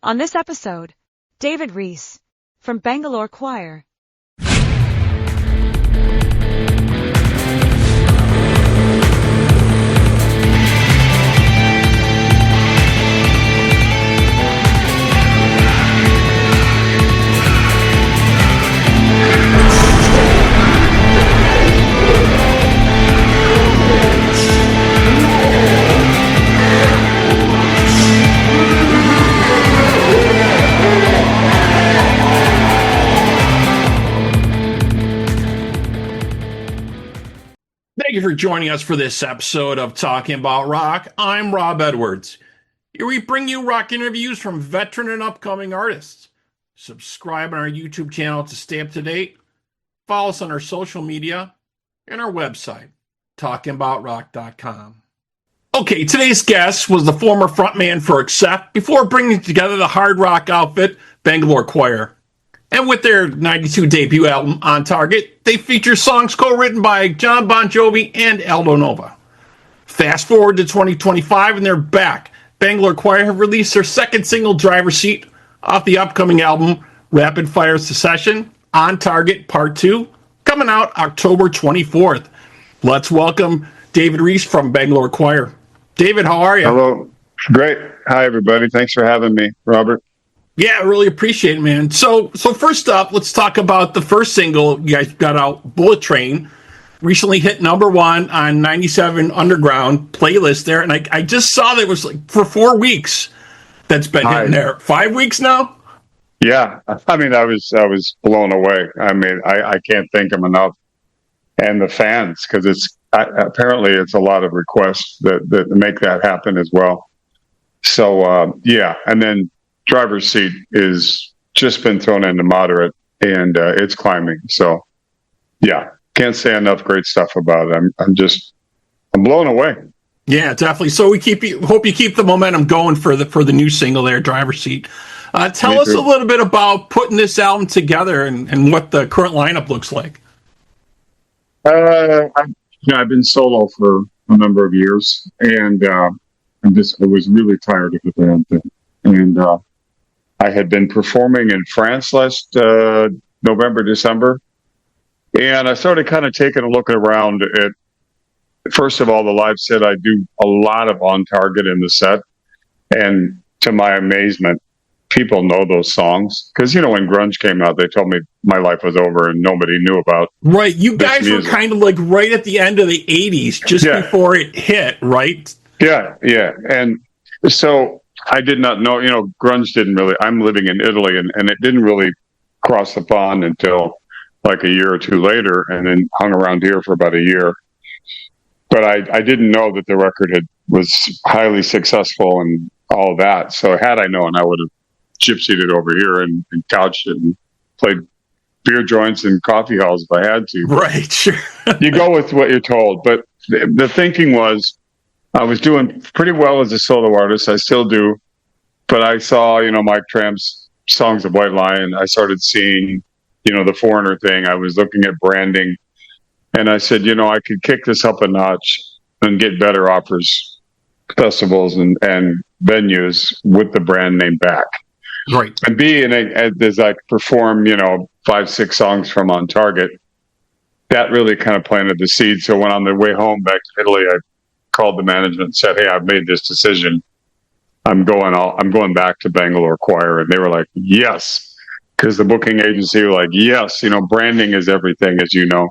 On this episode, David Reece from Bangalore Choir. Thank you for joining us for this episode of Talking About Rock. I'm Rob Edwards. Here we bring you rock interviews from veteran and upcoming artists. Subscribe on our YouTube channel to stay up to date. Follow us on our social media and our website, talkingaboutrock.com. Okay, today's guest was the former frontman for Accept before bringing together the hard rock outfit Bangalore Choir. And with their 92 debut album, On Target, they feature songs co-written by John Bon Jovi and Aldo Nova. Fast forward to 2025 and they're back. Bangalore Choir have released their second single, Driver's Seat, off the upcoming album, Rapid Fire Secession, On Target Part 2, coming out October 24th. Let's welcome David Reece from Bangalore Choir. David, how are you? Hello. Great. Hi, everybody. Thanks for having me, Robert. Yeah, I really appreciate it, man. So first up, let's talk about the first single you guys got out, Bullet Train. Recently hit number one on 97 Underground playlist there. And I just saw that it was like for 4 weeks that's been hitting there. 5 weeks now? Yeah. I mean, I was blown away. I mean, I can't thank them enough. And the fans, because apparently it's a lot of requests that make that happen as well. So, yeah. And then Driver's Seat is just been thrown into moderate, and it's climbing. So, yeah, can't say enough great stuff about it. I'm blown away. Yeah, definitely. So hope you keep the momentum going for the new single there, Driver's Seat. Tell us a little bit about putting this album together and what the current lineup looks like. I've been solo for a number of years, and I was really tired of the band thing, and I had been performing in France last November, December, and I started kind of taking a look around at, first of all, the live set. I do a lot of On Target in the set, and to my amazement, people know those songs. Because, when grunge came out, they told me my life was over and nobody knew about Right, you guys were kind of like right at the end of the 80s, just before it hit, right? Yeah, and so I did not know, grunge didn't really, I'm living in Italy, and it didn't really cross the pond until like a year or two later, and then hung around here for about a year. But I didn't know that the record was highly successful and all of that. So had I known, I would have gypsied it over here and couched it and played beer joints and coffee halls if I had to. Right, sure. You go with what you're told. But the thinking was, I was doing pretty well as a solo artist. I still do. But I saw, Mike Tramp's Songs of White Lion. I started seeing, the Foreigner thing. I was looking at branding. And I said, I could kick this up a notch and get better offers, festivals and venues with the brand name back. Right. And B, as I perform, 5-6 songs from On Target, that really kind of planted the seed. So when on the way home back to Italy, I called the management and said, "Hey, I've made this decision. I'm going back to Bangalore Choir." And they were like, "Yes," because the booking agency were like, "Yes, branding is everything, as you know."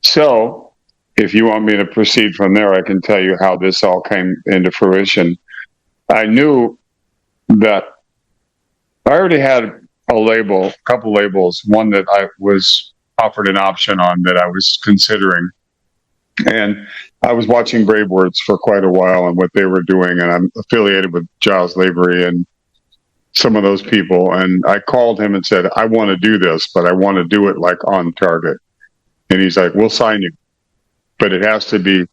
So if you want me to proceed from there, I can tell you how this all came into fruition. I knew that I already had a couple labels, one that I was offered an option on that I was considering. And I was watching BraveWords for quite a while and what they were doing, and I'm affiliated with Giles Lavery and some of those people. And I called him and said, "I want to do this, but I want to do it like On Target." And he's like, "We'll sign you, but it has to be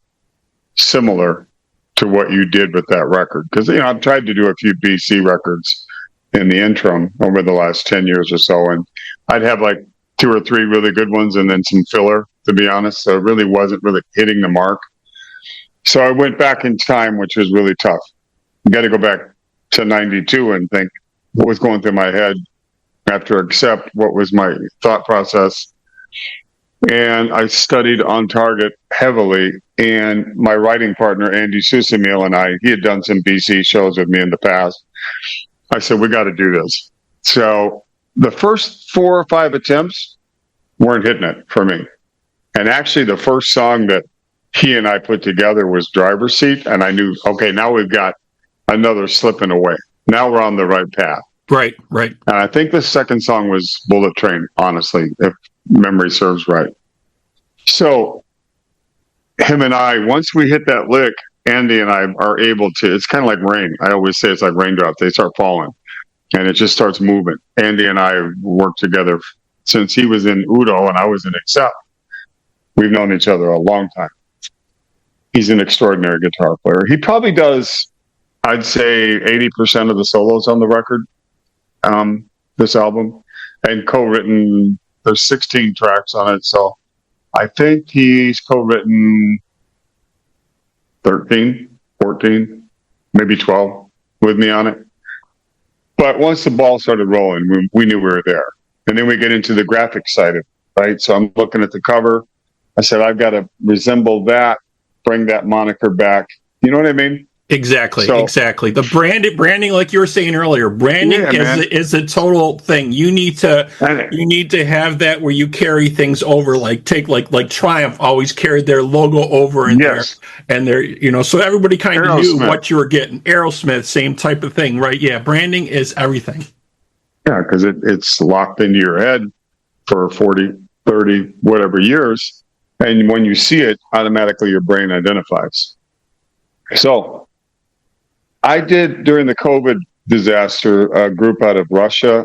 similar to what you did with that record." Because, I've tried to do a few BC records in the interim over the last 10 years or so, and I'd have like 2 or 3 really good ones and then some filler, to be honest. So it really wasn't really hitting the mark. So I went back in time, which was really tough. You got to go back to 92 and think what was going through my head. I have to accept what was my thought process. And I studied On Target heavily. And my writing partner, Andy Susamil, and he had done some BC shows with me in the past. I said, we got to do this. So the first 4 or 5 attempts weren't hitting it for me. And actually, the first song that he and I put together was Driver's Seat. And I knew, okay, now we've got another slipping away. Now we're on the right path. Right. And I think the second song was Bullet Train, honestly, if memory serves right. So him and I, once we hit that lick, Andy and I are able to, it's kind of like rain. I always say it's like raindrops. They start falling and it just starts moving. Andy and I worked together since he was in Udo and I was in Accept. We've known each other a long time. He's an extraordinary guitar player. He probably does, I'd say, 80% of the solos on the record. This album, and co-written, there's 16 tracks on it, so I think he's co-written 13, 14, maybe 12 with me on it. But once the ball started rolling, we knew we were there. And then we get into the graphic side of it, right? So I'm looking at the cover. I said, I've got to resemble that, bring that moniker back. You know what I mean? Exactly. The branding, like you were saying earlier, branding is a total thing. You need to have that where you carry things over, like Triumph always carried their logo over in there, and they're, so everybody kind of knew what you were getting. Aerosmith, same type of thing, right? Yeah, branding is everything. Yeah, because it's locked into your head for 40, 30, whatever years, and when you see it, automatically your brain identifies. So I did, during the COVID disaster, a group out of Russia.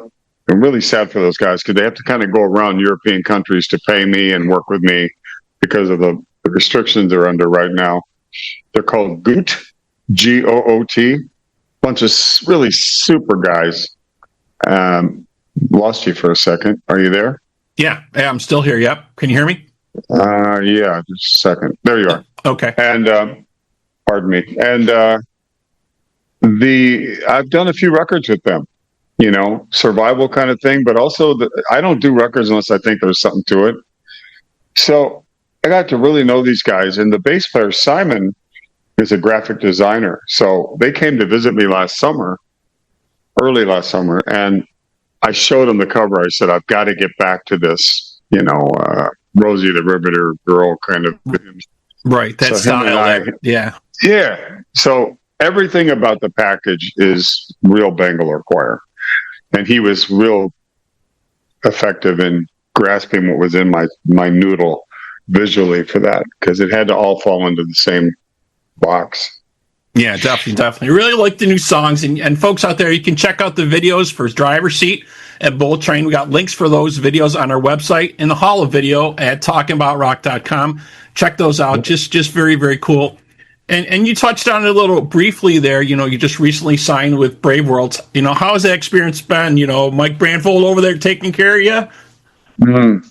I'm really sad for those guys because they have to kind of go around European countries to pay me and work with me because of the restrictions they're under right now. They're called GOOT, G-O-O-T. Bunch of really super guys. Lost you for a second. Are you there? Yeah, I'm still here. Yep. Can you hear me? Yeah, just a second. There you are. Okay. And pardon me. And I've done a few records with them, survival kind of thing, but also I don't do records unless I think there's something to it. So I got to really know these guys, and the bass player, Simon, is a graphic designer. So they came to visit me early last summer, and I showed them the cover. I said, I've got to get back to this, Rosie the Riveter girl kind of thing. Right, that style. Yeah. So everything about the package is real Bangalore Choir. And he was real effective in grasping what was in my noodle visually for that, because it had to all fall into the same box. Yeah, definitely. Really like the new songs. And folks out there, you can check out the videos for Driver's Seat and Bullet Train. We got links for those videos on our website in the Hall of Video at talkingboutrock.com. Check those out. Just very, very cool. And you touched on it a little briefly there. You just recently signed with BraveWords. How has that experience been? Mike Brandfold over there taking care of you?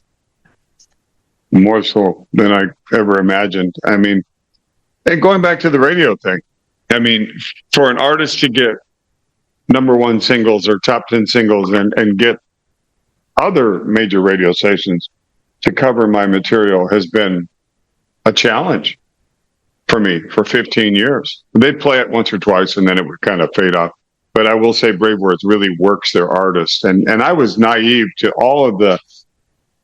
More so than I ever imagined. I mean, and going back to the radio thing, for an artist to get #1 singles or top 10 singles and get other major radio stations to cover my material has been a challenge for me for 15 years. They'd play it once or twice and then it would kind of fade off. But I will say BraveWords really works their artists. And I was naive to all of the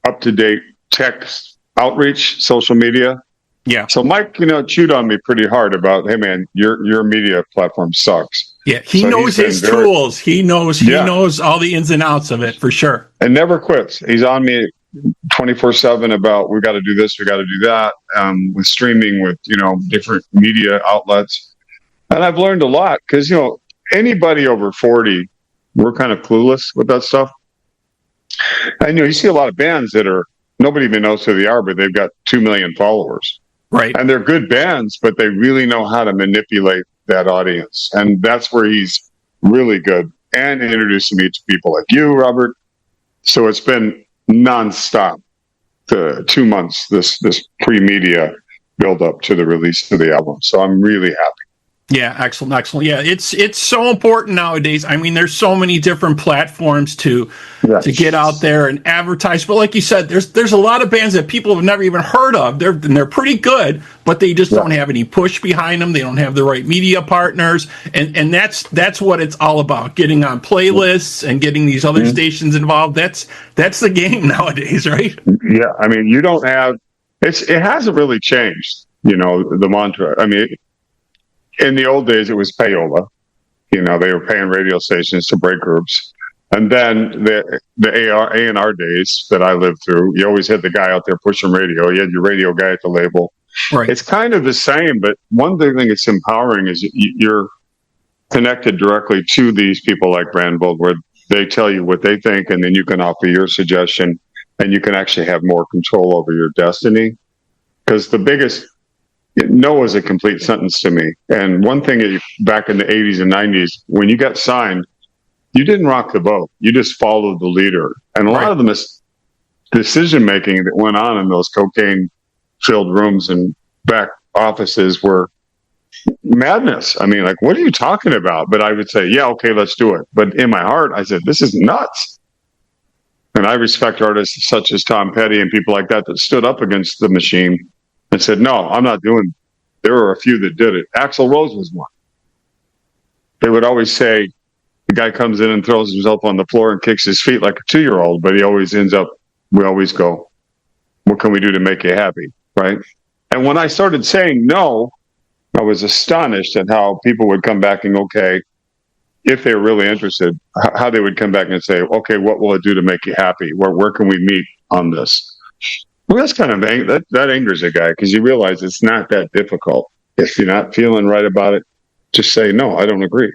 up-to-date text outreach, social media. Yeah. So Mike, chewed on me pretty hard about, hey man, your media platform sucks. Yeah, he knows his tools. He knows all the ins and outs of it for sure. And never quits. He's on me 24/7 about, we got to do this, we got to do that, with streaming, with different media outlets. And I've learned a lot because anybody over 40, we're kind of clueless with that stuff. And you see a lot of bands that nobody even knows who they are, but they've got 2 million followers. Right. And they're good bands, but they really know how to manipulate that audience. And that's where he's really good, and introducing me to people like you, Robert. So it's been nonstop, 2 months, this pre-media build up to the release of the album. So I'm really happy. Yeah, excellent, excellent. Yeah, it's so important nowadays. I mean, there's so many different platforms to get out there and advertise. But like you said, there's a lot of bands that people have never even heard of. They're pretty good, but they just don't have any push behind them. They don't have the right media partners, and that's what it's all about. Getting on playlists and getting these other stations involved. That's the game nowadays, right? Yeah, I mean, you don't have it hasn't really changed. The mantra. I mean, in the old days, it was payola. They were paying radio stations to break groups. And then the A&R days that I lived through, you always had the guy out there pushing radio. You had your radio guy at the label. Right. It's kind of the same, but one thing that's empowering is you're connected directly to these people like Brandvold, where they tell you what they think, and then you can offer your suggestion, and you can actually have more control over your destiny. Because the biggest... no is a complete sentence to me. And one thing back in the 80s and 90s, when you got signed, you didn't rock the boat. You just followed the leader. And a lot of the decision-making that went on in those cocaine-filled rooms and back offices were madness. I mean, like, what are you talking about? But I would say, yeah, okay, let's do it. But in my heart, I said, this is nuts. And I respect artists such as Tom Petty and people like that stood up against the machine and said, no, I'm not doing it. There were a few that did it. Axl Rose was one. They would always say, the guy comes in and throws himself on the floor and kicks his feet like a 2-year-old, but he always ends up, we always go, what can we do to make you happy, right? And when I started saying no, I was astonished at how people would come back and, okay, if they were really interested, how they would come back and say, okay, what will it do to make you happy? Where can we meet on this? Well, that's kind of that angers a guy, because you realize it's not that difficult. If you're not feeling right about it, just say no. I don't agree,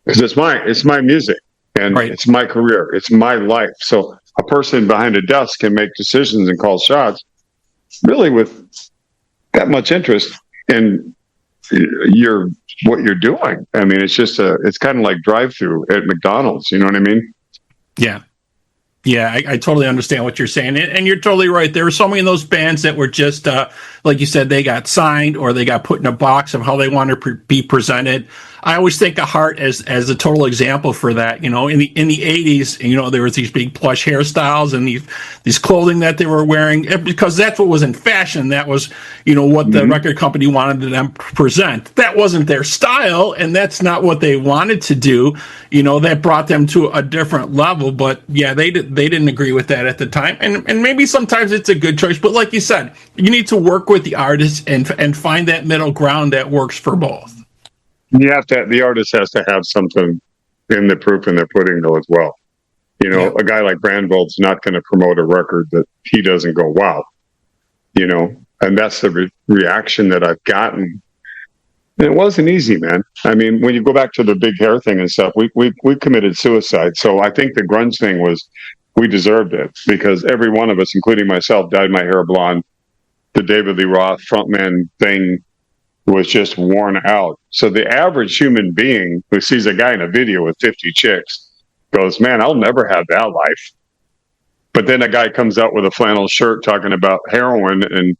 because it's my music and it's my career, it's my life. So a person behind a desk can make decisions and call shots, really with that much interest in what you're doing. I mean, it's kind of like drive-through at McDonald's. You know what I mean? Yeah. Yeah, I totally understand what you're saying. And you're totally right. There were so many of those bands that were just, like you said, they got signed or they got put in a box of how they want to be presented. I always think of Heart as a total example for that. In the 80s, there was these big plush hairstyles and these clothing that they were wearing, because that's what was in fashion. That was, what the record company wanted them to present. That wasn't their style, and that's not what they wanted to do. That brought them to a different level. But yeah, they didn't agree with that at the time. And maybe sometimes it's a good choice. But like you said, you need to work with the artist and find that middle ground that works for both. The artist has to have something in the proof in their pudding, though, as well. A guy like Brandvold's not going to promote a record that he doesn't go, wow. And that's the reaction that I've gotten. And it wasn't easy, man. I mean, when you go back to the big hair thing and stuff, we committed suicide. So I think the grunge thing was, we deserved it, because every one of us, including myself, dyed my hair blonde. The David Lee Roth frontman thing was just worn out. So the average human being who sees a guy in a video with 50 chicks goes, man, I'll never have that life. But then a guy comes out with a flannel shirt talking about heroin and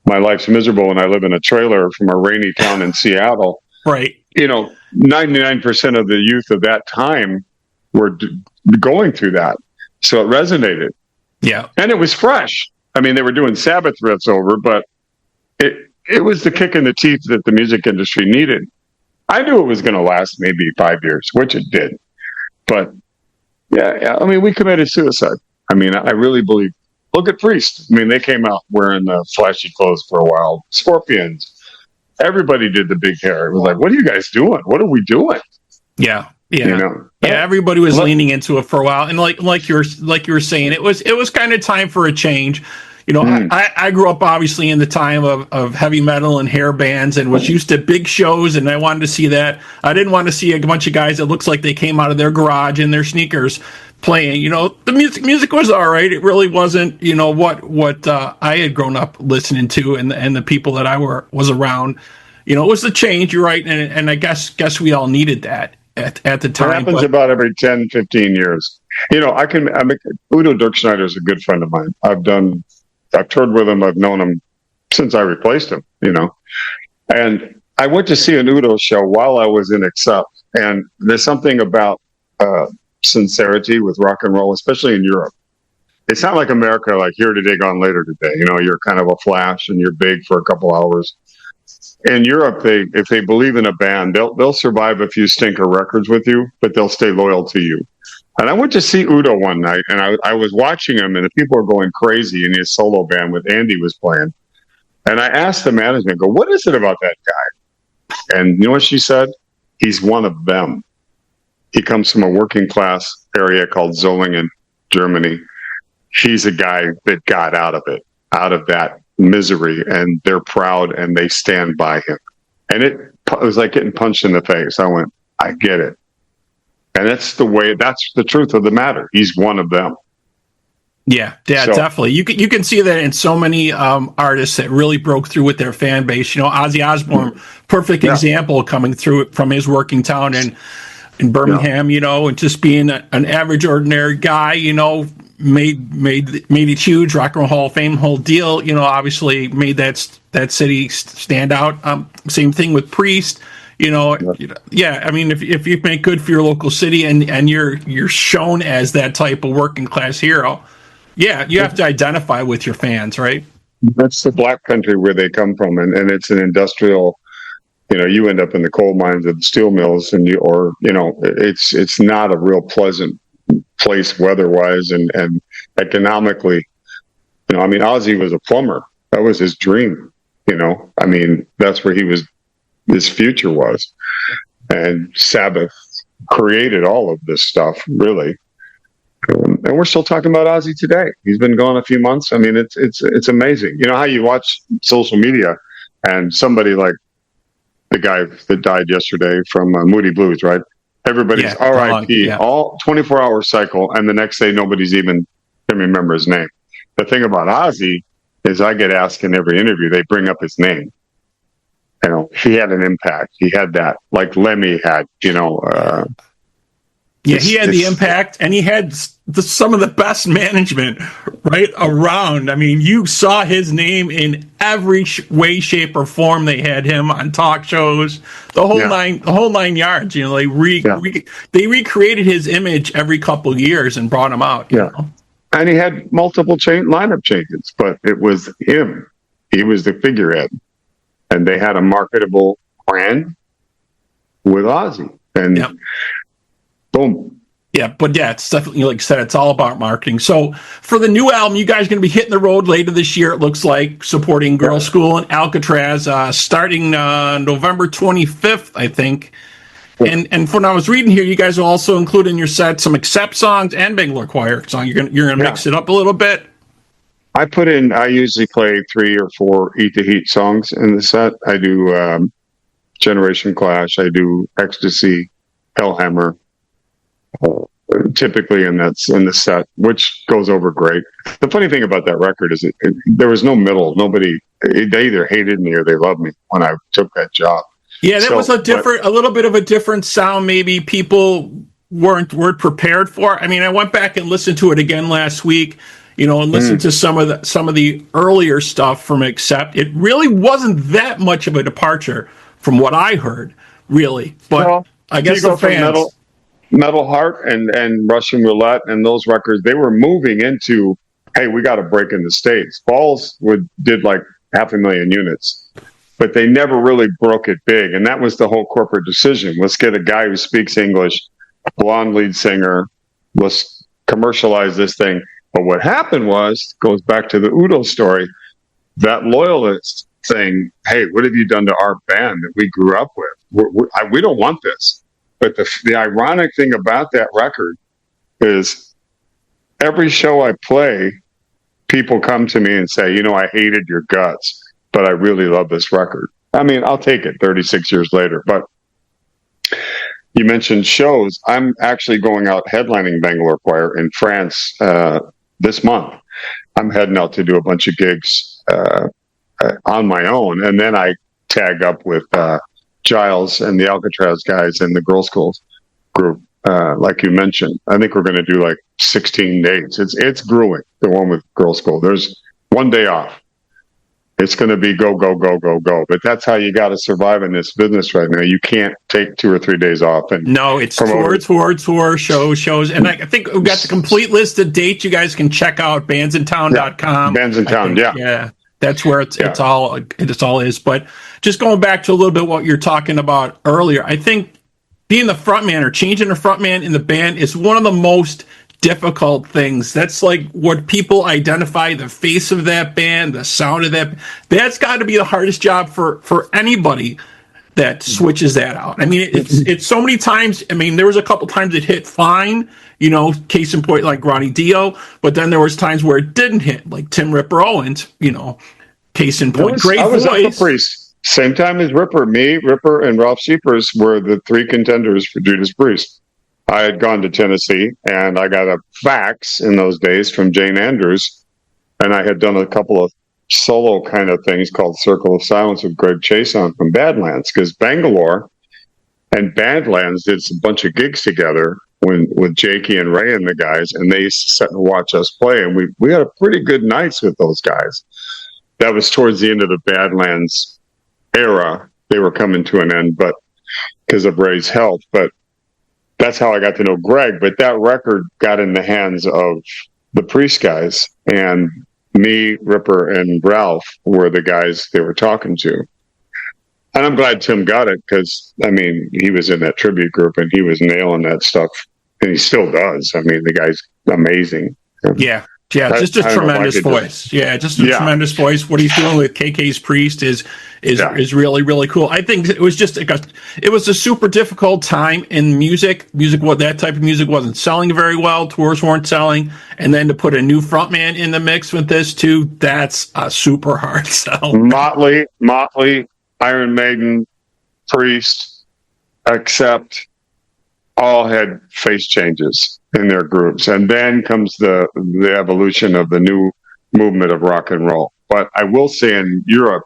my life's miserable and I live in a trailer from a rainy town in Seattle. Right. 99% of the youth of that time were going through that. So it resonated. Yeah. And it was fresh. I mean, they were doing Sabbath riffs over, but it was the kick in the teeth that the music industry needed. I knew it was going to last maybe 5 years, which it did. But yeah, I mean, we committed suicide. I mean, I really believe. Look at Priest. I mean, they came out wearing the flashy clothes for a while. Scorpions. Everybody did the big hair. It was like, what are you guys doing? What are we doing? Yeah. Yeah. Everybody was leaning into it for a while. And like you were saying, it was kind of time for a change. I grew up obviously in the time of heavy metal and hair bands, and was used to big shows, and I wanted to see that. I didn't want to see a bunch of guys that looks like they came out of their garage in their sneakers playing. The music was all right. It really wasn't, what I had grown up listening to, and the people that I was around. It was the change. You're right, and I guess we all needed that at the time. It happens about every 10, 15 years. Udo Dirkschneider is a good friend of mine. I've toured with him. I've known him since I replaced him, and I went to see an Udo show while I was in Accept, and there's something about sincerity with rock and roll, especially in Europe. It's not like America, like here today, gone later today. You know, you're kind of a flash and you're big for a couple hours. In Europe, if they believe in a band, they'll survive a few stinker records with you, but they'll stay loyal to you. And I went to see Udo one night, and I was watching him, and the people were going crazy in his solo band with Andy was playing. And I asked the management, what is it about that guy? And you know what she said? He's one of them. He comes from a working class area called Solingen, Germany. He's a guy that got out of it, out of that misery, and they're proud and they stand by him. And it was like getting punched in the face. I went, I get it. And that's the truth of the matter. He's one of them. Yeah, so, definitely. You can see that in so many artists that really broke through with their fan base. You know, Ozzy Osbourne, perfect example coming through from his working town in Birmingham. You know, and just being an average, ordinary guy. You know, made it huge. Rock and Roll Hall of Fame, whole deal. You know, obviously made that city stand out. Same thing with Priest. You know, yeah. I mean, if you make good for your local city and you're shown as that type of working class hero. Yeah, you have to identify with your fans, right? That's the black country where they come from, and it's an industrial. You know, you end up in the coal mines of the steel mills, it's not a real pleasant place weather-wise and economically. You know, I mean, Ozzy was a plumber. That was his dream. You know, I mean, that's where his future was, and Sabbath created all of this stuff, really. And we're still talking about Ozzy today. He's been gone a few months. I mean, it's amazing. You know how you watch social media and somebody like the guy that died yesterday from Moody Blues, right? Everybody's R.I.P. all 24-hour cycle, and the next day nobody's even can remember his name. The thing about Ozzy is I get asked in every interview, they bring up his name. You know, he had an impact. He had that, like Lemmy had, you know, he had the impact, and he had some of the best management right around. I mean, you saw his name in every way, shape, or form. They had him on talk shows, the whole nine yards. You know, they recreated his image every couple of years and brought him out. You know? And he had multiple lineup changes, but it was him. He was the figurehead, and they had a marketable brand with Ozzy, and. Boom. Yeah, but it's definitely, like I said, it's all about marketing. So for the new album, you guys are going to be hitting the road later this year, it looks like, supporting Girls School and Alcatraz, starting November 25th, I think. Yeah. And when I was reading here, you guys will also include in your set some Accept songs and Bangalore Choir songs. You're going to mix it up a little bit. I usually play 3 or 4 Eat the Heat songs in the set. I do Generation Clash. I do Ecstasy, Hellhammer. Typically in the set, which goes over great. The funny thing about that record is there was no middle. Nobody, they either hated me or they loved me when I took that job. Yeah, that was a little bit of a different sound. Maybe people weren't prepared for. I mean, I went back and listened to it again last week, you know, and listened to some of the earlier stuff from Accept. It really wasn't that much of a departure from what I heard, really. But I guess the fans. Metal Heart and Russian Roulette and those records, they were moving into, hey, we got to break in the States. Balls did like 500,000 units, but they never really broke it big. And that was the whole corporate decision. Let's get a guy who speaks English, blonde lead singer. Let's commercialize this thing. But what happened goes back to the Udo story, that loyalist saying, hey, what have you done to our band that we grew up with? We don't want this. But the ironic thing about that record is every show I play, people come to me and say, you know, I hated your guts, but I really love this record. I mean, I'll take it 36 years later. But you mentioned shows. I'm actually going out headlining Bangalore Choir in France this month. I'm heading out to do a bunch of gigs on my own. And then I tag up with Giles and the Alcatraz guys and the Girl Schools group, like you mentioned. I think we're going to do like 16 days. It's grueling, the one with Girl School. There's one day off. It's going to be go, go, go, go, go. But that's how you got to survive in this business right now. You can't take 2 or 3 days off. And no, it's tour, shows. And I think we've got the complete list of dates you guys can check out, bandsintown.com. Bands in Town, Yeah. That's where it's all is. But just going back to a little bit what you're talking about earlier, I think being the front man or changing the front man in the band is one of the most difficult things. That's like what people identify the face of that band, the sound of that. That's got to be the hardest job for anybody that switches that out. I mean, it's so many times. I mean, there was a couple times it hit fine, case in point, like Ronnie Dio, but then there was times where it didn't hit, like Tim Ripper Owens, case in point. I was at the Priest. Same time as Ripper. Me, Ripper, and Ralph Seepers were the 3 contenders for Judas Priest. I had gone to Tennessee, and I got a fax in those days from Jane Andrews, and I had done a couple of solo kind of things called Circle of Silence with Greg Chason from Badlands, because Bangalore and Badlands did a bunch of gigs together with Jakey and Ray and the guys, and they used to sit and watch us play, and we had a pretty good nights with those guys. That was towards the end of the Badlands era. They were coming to an end, but because of Ray's health, but that's how I got to know Greg. But that record got in the hands of the Priest guys, and me, Ripper, and Ralph were the guys they were talking to. And I'm glad Tim got it, because, I mean, he was in that tribute group, and he was nailing that stuff, and he still does. I mean, the guy's amazing. Yeah, just a tremendous voice. Tremendous voice. What he's doing with KK's Priest is really, really cool. I think it was just it was a super difficult time in music. That type of music wasn't selling very well. Tours weren't selling, and then to put a new frontman in the mix with this too, that's a super hard sell. Motley, Iron Maiden, Priest, Accept, all had face changes in their groups, and then comes the evolution of the new movement of rock and roll. But I will say, in Europe,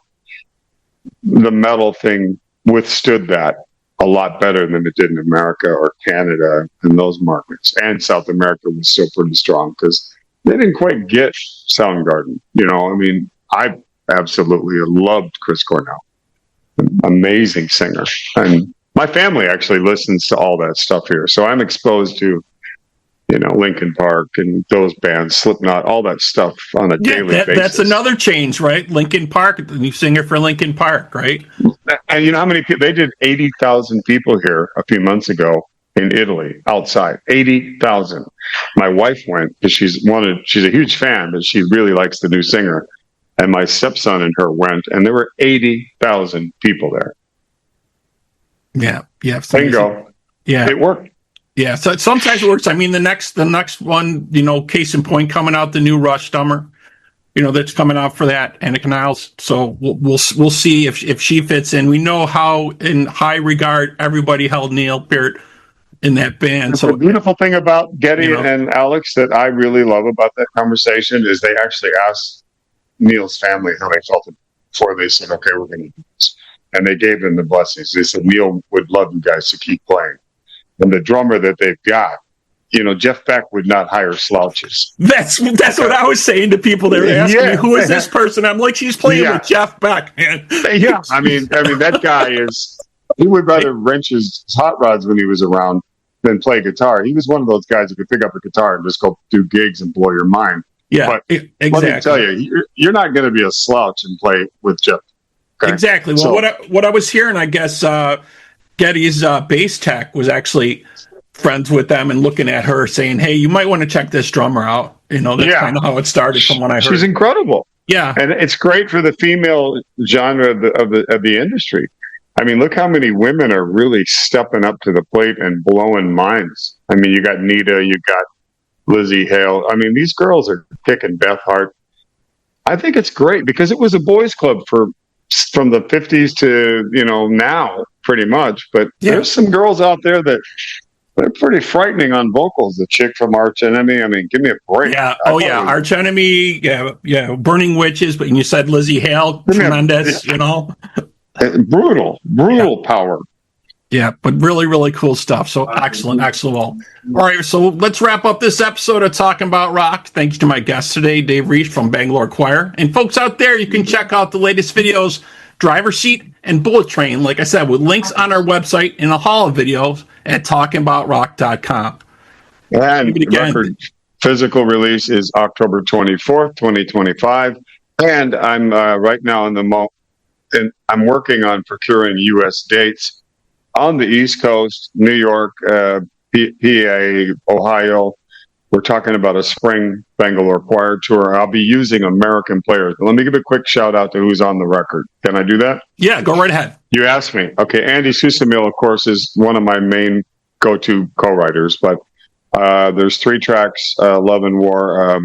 the metal thing withstood that a lot better than it did in America or Canada and those markets. And South America was still pretty strong, because they didn't quite get Soundgarden. I mean, I absolutely loved Chris Cornell, amazing singer, and my family actually listens to all that stuff here, so I'm exposed to Linkin Park and those bands, Slipknot, all that stuff on a daily basis. That's another change, right? Linkin Park, the new singer for Linkin Park, right? And you know how many people? They did 80,000 people here a few months ago in Italy, outside. 80,000. My wife went because she's a huge fan, but she really likes the new singer. And my stepson and her went, and there were 80,000 people there. Yeah. Bingo. Yeah. It worked. Yeah, so sometimes it works. I mean, the next one, case in point, coming out, the new Rush Dummer, that's coming out for that, Annika Niles. So we'll see if she fits in. We know how in high regard everybody held Neil Peart in that band. So the beautiful thing about Geddy and Alex that I really love about that conversation is they actually asked Neil's family how they felt before they said, "Okay, we're going to do this," and they gave them the blessings. They said Neil would love you guys to keep playing. And the drummer that they've got, Jeff Beck would not hire slouches. That's what I was saying to people. They were asking me, "Who is this person?" I'm like, "She's playing with Jeff Beck, man." Yeah, I mean, that guy he would rather wrench his hot rods when he was around than play guitar. He was one of those guys who could pick up a guitar and just go do gigs and blow your mind. Yeah, but exactly. Let me tell you, you're not going to be a slouch and play with Jeff. Okay? Exactly. Well, what I was hearing, I guess. Geddy's bass tech was actually friends with them and looking at her saying, "Hey, you might want to check this drummer out." That's kind of how it started from what I heard. She's incredible. Yeah. And it's great for the female genre of the industry. I mean, look how many women are really stepping up to the plate and blowing minds. I mean, you got Nita, you got Lizzie Hale. I mean, these girls are kicking Beth Hart. I think it's great because it was a boys' club from the 50s to, now pretty much. But there's some girls out there that they're pretty frightening on vocals. The chick from Arch Enemy. I mean, give me a break. Yeah. Arch Enemy. Yeah. Burning Witches. But you said Lizzie Hale. Tremendous, Brutal power. Yeah, but really, really cool stuff. So excellent. All right, so let's wrap up this episode of Talking About Rock. Thank you to my guest today, Dave Reece from Bangalore Choir. And folks out there, you can check out the latest videos, Driver Seat and Bullet Train, like I said, with links on our website in a haul of videos at talkingaboutrock.com. And record physical release is October 24th, 2025. And I'm right now and I'm working on procuring U.S. dates on the East Coast, New York, PA, Ohio. We're talking about a spring Bangalore Choir tour. I'll be using American players. Let me give a quick shout out to who's on the record. Can I do that? Yeah, go right ahead. You asked me. Okay, Andy Susamil, of course, is one of my main go-to co-writers, but there's 3 tracks, Love and War,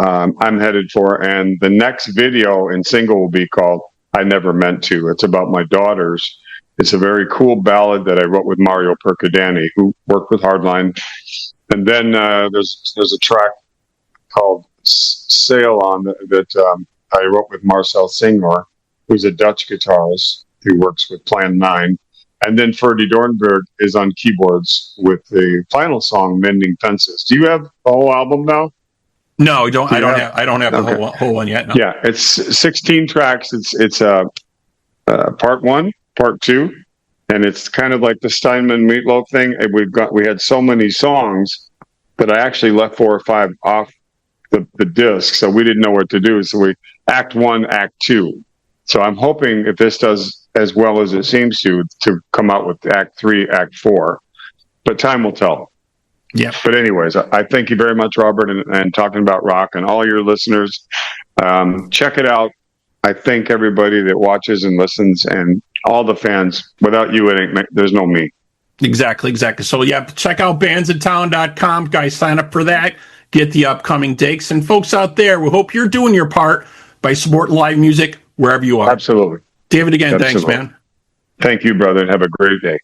I'm headed for, and the next video and single will be called I Never Meant To. It's about my daughters. It's a very cool ballad that I wrote with Mario Percadani, who worked with Hardline. And then there's a track called Sail On that I wrote with Marcel Singor, who's a Dutch guitarist who works with Plan 9. And then Ferdy Dornberg is on keyboards with the final song, Mending Fences. Do you have the whole album now? No, I don't have the whole one yet. No. Yeah, it's 16 tracks. It's part 1, part 2. And it's kind of like the Steinman Meatloaf thing. We had so many songs that I actually left 4 or 5 off the disc, so we didn't know what to do. So we act 1, act 2. So I'm hoping if this does as well as it seems to come out with act 3, act 4. But time will tell. Yeah. But anyways, I thank you very much, Robert, and Talking About Rock, and all your listeners. Check it out. I thank everybody that watches and listens, and all the fans. Without you, there's no me. Exactly. So, yeah, check out bandsintown.com. Guys, sign up for that. Get the upcoming dates. And folks out there, we hope you're doing your part by supporting live music wherever you are. Absolutely. David, again, Thanks, man. Thank you, brother, and have a great day.